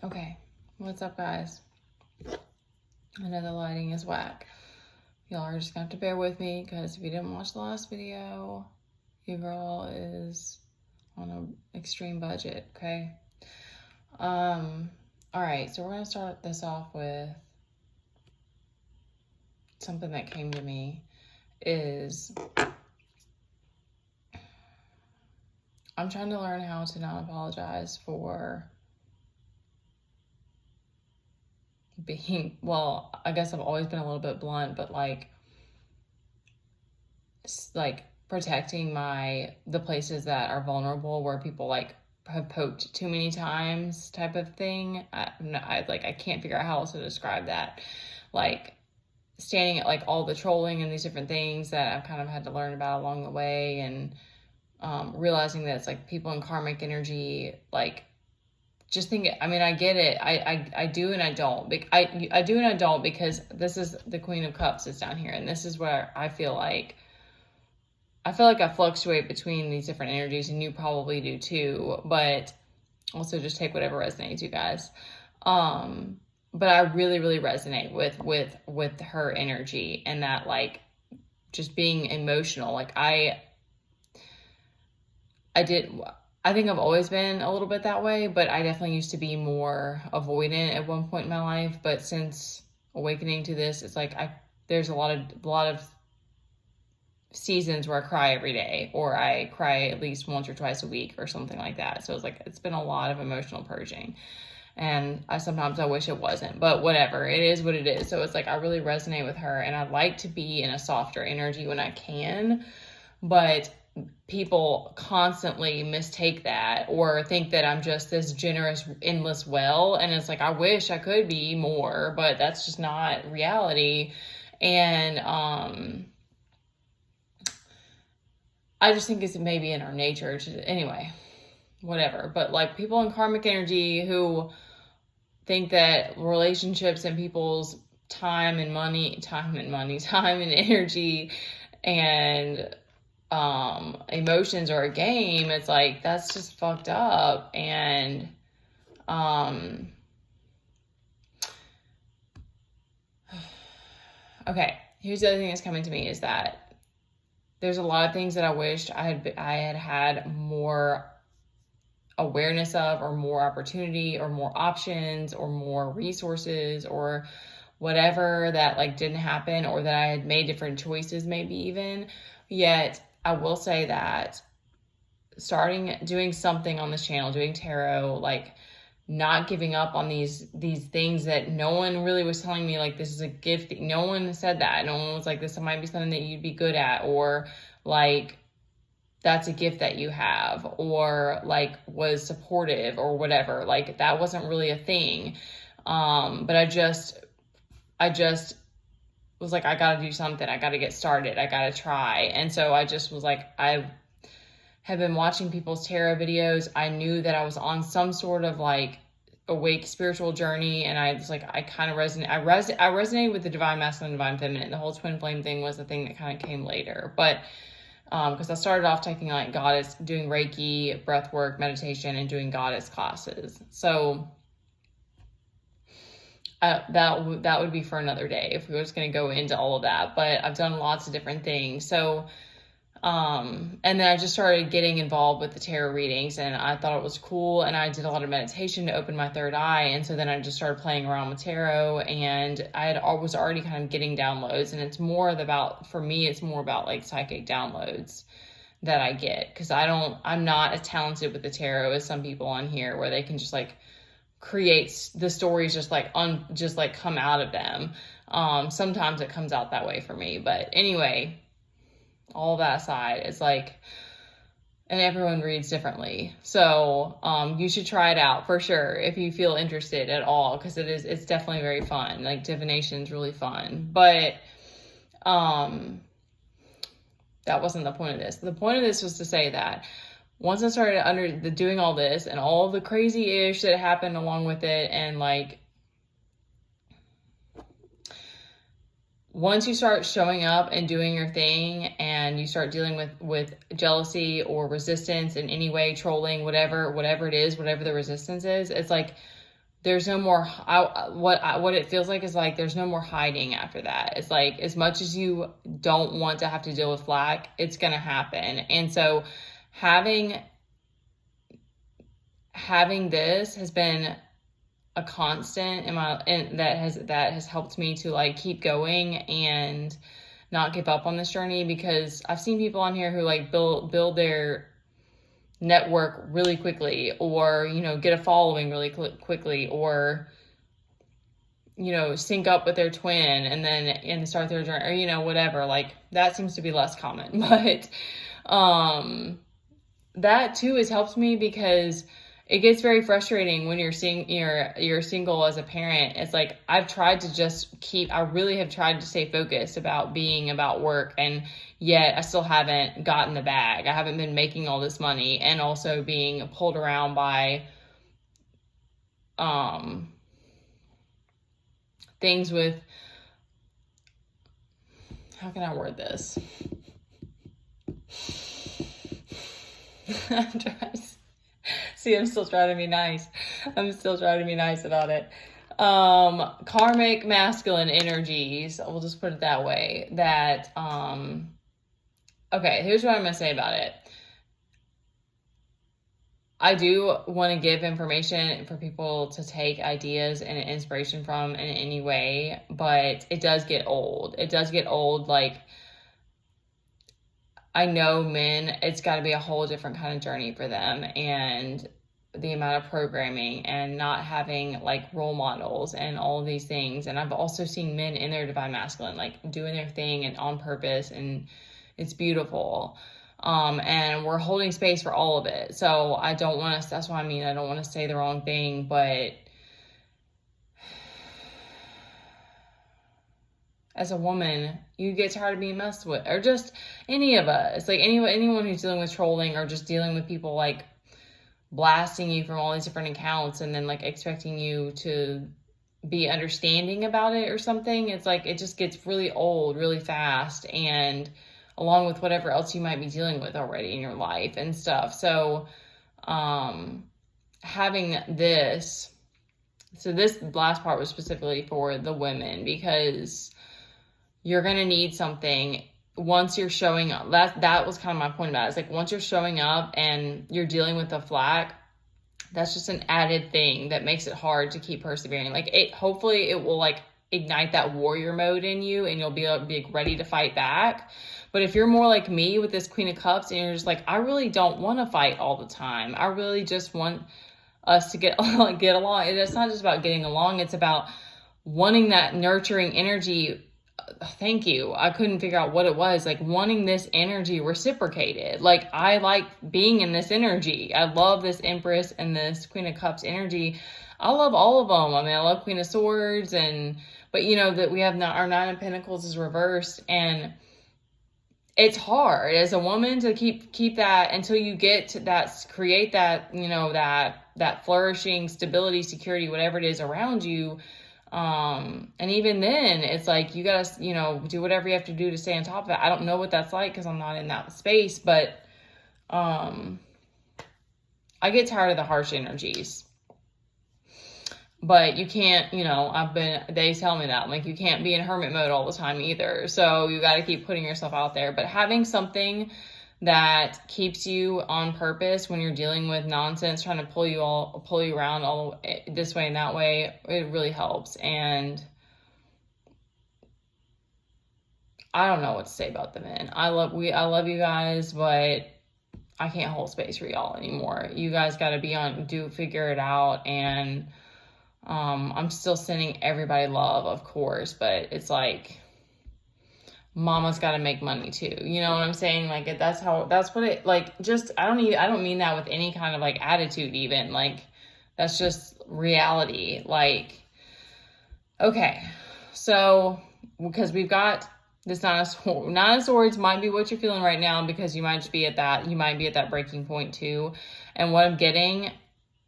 Okay, what's up, guys? I know the lighting is whack. Y'all are just gonna have to bear with me, because if you didn't watch the last video, your girl is on an extreme budget, okay? Alright, so we're gonna start this off with something that came to me is I'm trying to learn how to not apologize for being, well, I guess I've always been a little bit blunt, but like protecting the places that are vulnerable, where people like have poked too many times, type of thing. I can't figure out how else to describe that. Like standing at like all the trolling and these different things that I've kind of had to learn about along the way, and realizing that it's like people in karmic energy, like just think, I mean, I get it. I do and I don't. I do and I don't, because this is the Queen of Cups is down here, and this is where I feel like I fluctuate between these different energies, and you probably do too, but also just take whatever resonates, you guys. But I really, really resonate with her energy, and that like just being emotional. Like I think I've always been a little bit that way, but I definitely used to be more avoidant at one point in my life. But since awakening to this, it's like there's a lot of seasons where I cry every day, or I cry at least once or twice a week or something like that. So it's been a lot of emotional purging, and sometimes I wish it wasn't, but whatever, it is what it is. So it's like I really resonate with her, and I like to be in a softer energy when I can, but people constantly mistake that or think that I'm just this generous, endless well, and it's like I wish I could be more, but that's just not reality. And I just think it's maybe in our nature to, anyway, whatever. But like people in karmic energy who think that relationships and people's time and energy and emotions are a game, it's like that's just fucked up. And okay, here's the other thing that's coming to me is that there's a lot of things that I wished I had more awareness of, or more opportunity, or more options, or more resources, or whatever, that like didn't happen, or that I had made different choices maybe even. Yet I will say that doing something on this channel, doing tarot, like not giving up on these things that no one really was telling me, like, this is a gift. No one said that. No one was like, this might be something that you'd be good at, or like, that's a gift that you have, or like was supportive or whatever. Like that wasn't really a thing. But I just was like, I gotta do something. I gotta get started. I gotta try. And so I just was like, I have been watching people's tarot videos. I knew that I was on some sort of like awake spiritual journey, and I was like, I kind of resonate. I resonated with the divine masculine, divine feminine. The whole twin flame thing was the thing that kind of came later, but because I started off taking like goddess, doing Reiki, breath work, meditation, and doing goddess classes. So that would be for another day if we were just going to go into all of that. But I've done lots of different things. So and then I just started getting involved with the tarot readings, and I thought it was cool, and I did a lot of meditation to open my third eye. And so then I just started playing around with tarot, and I was already kind of getting downloads, and it's more about, for me, it's more about like psychic downloads that I get, because I'm not as talented with the tarot as some people on here, where they can just like create the stories just like come out of them. Sometimes it comes out that way for me, but anyway, all that aside, it's like, and everyone reads differently. So you should try it out for sure if you feel interested at all, because it's definitely very fun. Like divination is really fun. But that wasn't the point of this. The point of this was to say that once I started doing all this and all the crazy ish that happened along with it, and like once you start showing up and doing your thing, and you start dealing with jealousy or resistance in any way, trolling, whatever it is, whatever the resistance is, it's like there's no more, what it feels like is like, there's no more hiding after that. It's like, as much as you don't want to have to deal with flack, it's going to happen. And so having this has been a constant in my, and that has helped me to like keep going and not give up on this journey, because I've seen people on here who like build their network really quickly, or, you know, get a following really quickly, or, you know, sync up with their twin and start their journey, or, you know, whatever. Like, that seems to be less common. But that too has helped me, because it gets very frustrating when you're single as a parent. It's like, I really have tried to stay focused about work, and yet I still haven't gotten the bag. I haven't been making all this money, and also being pulled around by things with, how can I word this? See, I'm still trying to be nice. I'm still trying to be nice about it. Karmic masculine energies, we'll just put it that way. That, okay, here's what I'm going to say about it. I do want to give information for people to take ideas and inspiration from in any way, but it does get old. It does get old. Like, I know men, it's got to be a whole different kind of journey for them, and the amount of programming and not having like role models and all of these things. And I've also seen men in their divine masculine, like doing their thing and on purpose, and it's beautiful. And we're holding space for all of it. So I don't want to, that's what I mean. I don't want to say the wrong thing, but as a woman, you get tired of being messed with, or just any of us, like anyone who's dealing with trolling, or just dealing with people like blasting you from all these different accounts, and then like expecting you to be understanding about it or something. It's like, it just gets really old really fast, and along with whatever else you might be dealing with already in your life and stuff. So having this, so this last part was specifically for the women, because you're going to need something once you're showing up. That was kind of my point about it. It's like, once you're showing up and you're dealing with the flack, that's just an added thing that makes it hard to keep persevering. Like, hopefully it will like ignite that warrior mode in you, and you'll be ready to fight back. But if you're more like me with this Queen of Cups, and you're just like, I really don't want to fight all the time. I really just want us to get along. And it's not just about getting along. It's about wanting that nurturing energy. Thank you. I couldn't figure out what it was. Like, wanting this energy reciprocated. Like, I like being in this energy. I love this Empress and this Queen of Cups energy. I love all of them. I mean, I love Queen of Swords, but you know that we have our Nine of Pentacles is reversed, and it's hard as a woman to keep that until you get to that, create that, you know, that flourishing stability, security, whatever it is around you. And even then, it's like, you gotta, you know, do whatever you have to do to stay on top of it. I don't know what that's like, because I'm not in that space, but I get tired of the harsh energies. But you can't, you know, they tell me that, like, you can't be in hermit mode all the time either. So you got to keep putting yourself out there. But having something that keeps you on purpose when you're dealing with nonsense, trying to pull you around all this way and that way, it really helps. And I don't know what to say about the men. I love you guys, but I can't hold space for y'all anymore. You guys got to figure it out. And I'm still sending everybody love, of course, but it's like, mama's got to make money too. You know what I'm saying? Like, that's what it, like, just, I don't mean that with any kind of like attitude even. Like, that's just reality. Like, okay. So, because we've got this Nine of Swords might be what you're feeling right now, because you might be at that breaking point too. And what I'm getting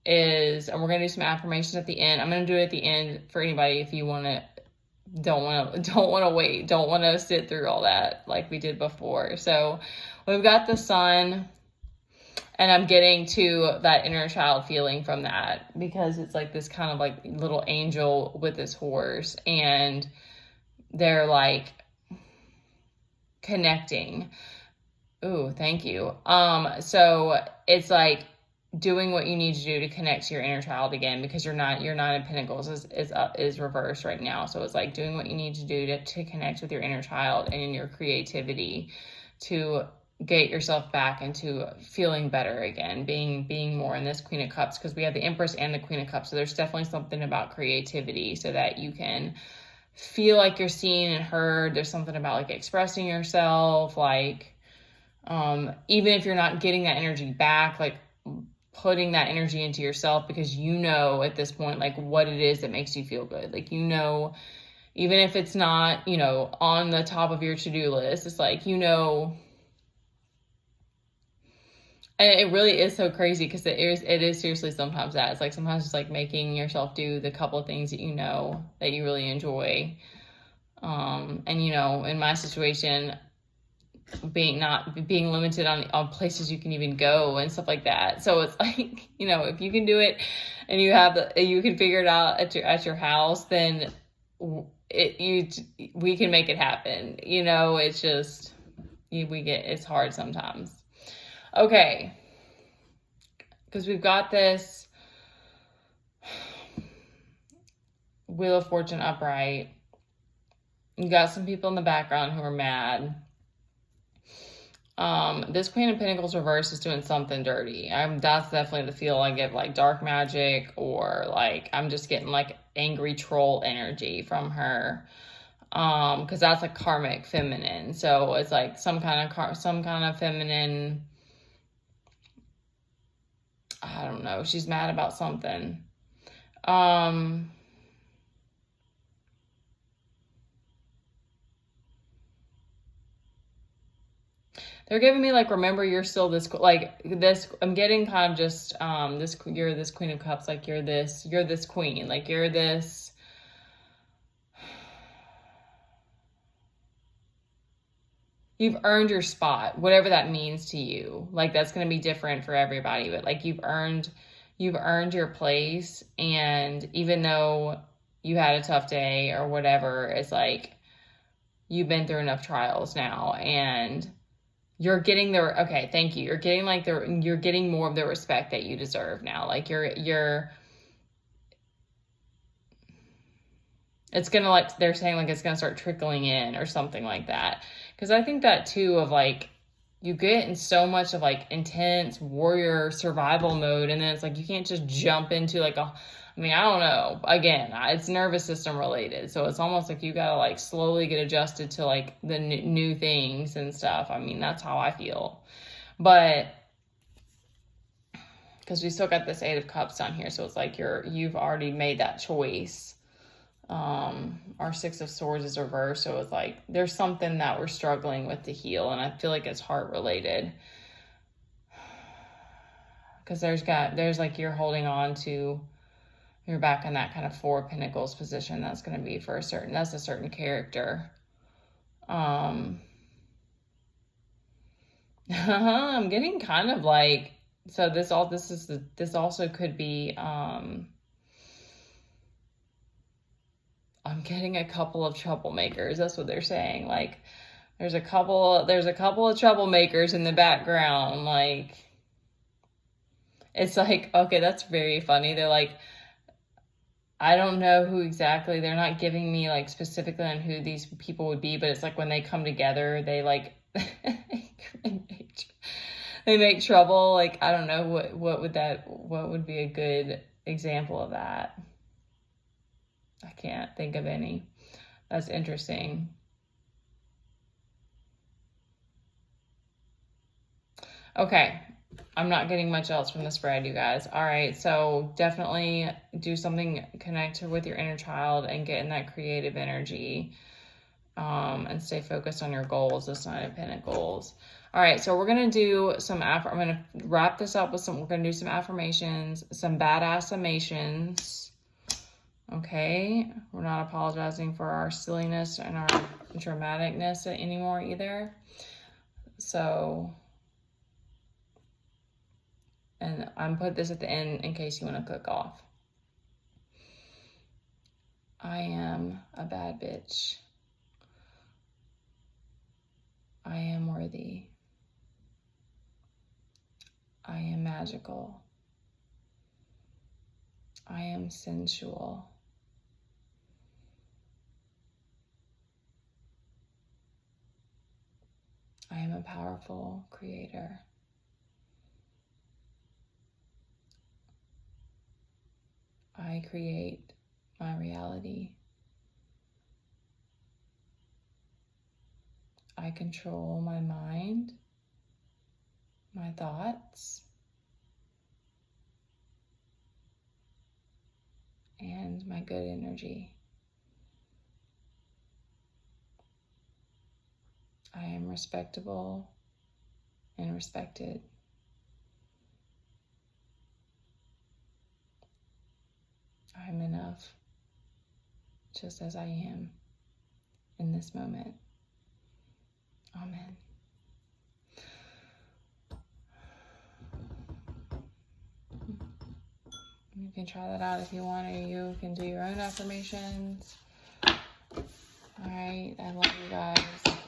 is, and we're going to do some affirmations at the end. I'm going to do it at the end for anybody if you don't want to wait, don't want to sit through all that like we did before. So we've got the Sun, And I'm getting to that inner child feeling from that, because it's like this kind of like little angel with this horse, and they're like connecting. Ooh, thank you. So it's like doing what you need to do to connect to your inner child again, because your Nine of Pentacles is reversed right now. So it's like doing what you need to do to connect with your inner child and in your creativity, to get yourself back into feeling better again, being more in this Queen of Cups, because we have the Empress and the Queen of Cups. So there's definitely something about creativity, so that you can feel like you're seen and heard. There's something about like expressing yourself, like even if you're not getting that energy back, like putting that energy into yourself, because you know at this point like what it is that makes you feel good. Like, you know, even if it's not, you know, on the top of your to-do list, it's like, you know. And it really is so crazy, because it is seriously sometimes that. It's like sometimes it's like making yourself do the couple of things that you know that you really enjoy. And you know, in my situation, being limited on places you can even go and stuff like that. So it's like, you know, if you can do it and you can figure it out at your house, then we can make it happen. You know, it's just it's hard sometimes. Okay, because we've got this Wheel of Fortune upright. You got some people in the background who are mad. This Queen of Pentacles reverse is doing something dirty. That's definitely the feel I get, like dark magic, or like I'm just getting like angry troll energy from her. Because that's a karmic feminine. So it's like some kind of feminine. I don't know. She's mad about something. They're giving me like, remember, you're still this, like this. I'm getting kind of just you're this Queen of Cups. Like you're this queen. Like you're this. You've earned your spot, whatever that means to you. Like that's going to be different for everybody, but like you've earned your place. And even though you had a tough day or whatever, it's like you've been through enough trials now, and you're getting okay, thank you. You're getting like you're getting more of the respect that you deserve now. Like it's gonna, like they're saying, like it's gonna start trickling in or something like that. Because I think that too, of like you get in so much of like intense warrior survival mode, and then it's like you can't just jump into like I don't know. Again, it's nervous system related, so it's almost like you gotta like slowly get adjusted to like the new things and stuff. I mean, that's how I feel. But because we still got this Eight of Cups on here, so it's like you've already made that choice. Our Six of Swords is reversed, so it's like there's something that we're struggling with to heal, and I feel like it's heart related. Because there's like you're holding on to, you're back in that kind of Four of Pentacles position. That's going to be for a certain character. I'm getting kind of like, so this also could be, I'm getting a couple of troublemakers. That's what they're saying. Like there's a couple of troublemakers in the background. Like it's like, okay, that's very funny. They're like, I don't know who exactly. They're not giving me like specifically on who these people would be, but it's like when they come together, they like they make trouble. Like I don't know what would be a good example of that. I can't think of any. That's interesting. Okay. I'm not getting much else from the spread, you guys. All right. So definitely do something, connect with your inner child and get in that creative energy, and stay focused on your goals, this Nine of Pentacles. All right. So we're going to do I'm going to wrap this up with we're going to do some affirmations, some badass summations. Okay, we're not apologizing for our silliness and our dramaticness anymore either. So And I'm put this at the end in case you want to click off. I am a bad bitch. I am worthy. I am magical. I am sensual. I am a powerful creator. I create my reality. I control my mind, my thoughts, and my good energy. I am respectable and respected. I am enough just as I am in this moment. Amen. You can try that out if you want, or you can do your own affirmations. All right, I love you guys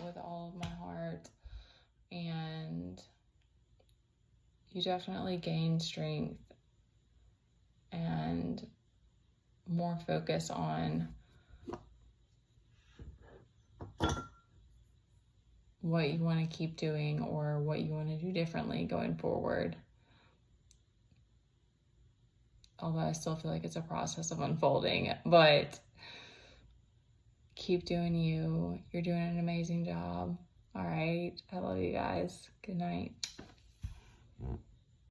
with all of my heart, and you definitely gain strength and more focus on what you want to keep doing or what you want to do differently going forward. Although I still feel like it's a process of unfolding, but keep doing you. You're doing an amazing job. All right. I love you guys. Good night.